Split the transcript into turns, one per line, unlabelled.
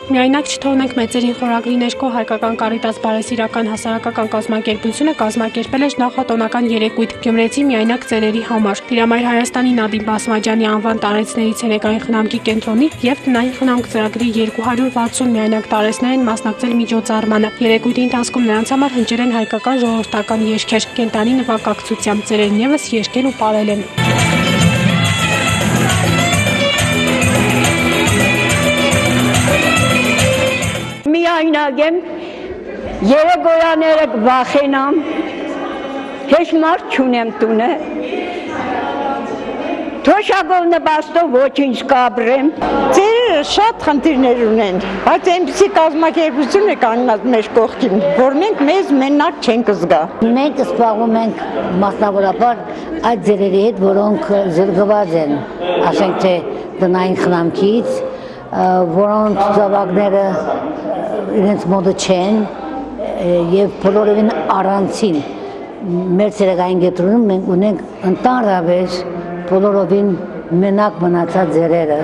Միայնակ չթողնենք մեծերին խորագրի ներքո հայկական Կարիտաս բարեսիրական հասարակական կազմակերպությունը կազմակերպել էր նախատոնական երեկույթ գյումրեցի միայնակ ծերերի համար։ Տիրամայր Հայաստանի Նադիմ Բասմաջյանի անվան տարեցների ցերեկային խնամքի կենտրոնի եւ տնային խնամք ծրագրի 260 միայնակ տարեցներ են մասնակցել միջոցառմանը։ Երեկույթի ընթացքում նրանց համար հնչել են հայկական ժողովրդական երգեր, կենտանի նվագակցությամբ ծերերն եւս երգել ու պարել են։
Միայնակ եմ, երեկոյաները կվախենամ, հեշ մարդ չունեմ տունը, թոշակով նպաստով ոչինչ կապրեմ։
Ծերերը շատ խնդիրներ ունեն, բայց այնպիսի կազմակերպություն է կանգնած մեր կողքին, որ մենք մեզ մենակ չենք զգա։
Մենք զբաղվում ենք մասնավորապես այդ ծերերի հետ, որոնք զրկված են, ասենք թե տնային խնամքից, որոնց զավակները իրենց մոտը չեն եւ բոլորովին առանցին մեր ցերեկային կենտրոնում մենք ունենք ընդհանրապես բոլորովին մենակ մնացած ձերերը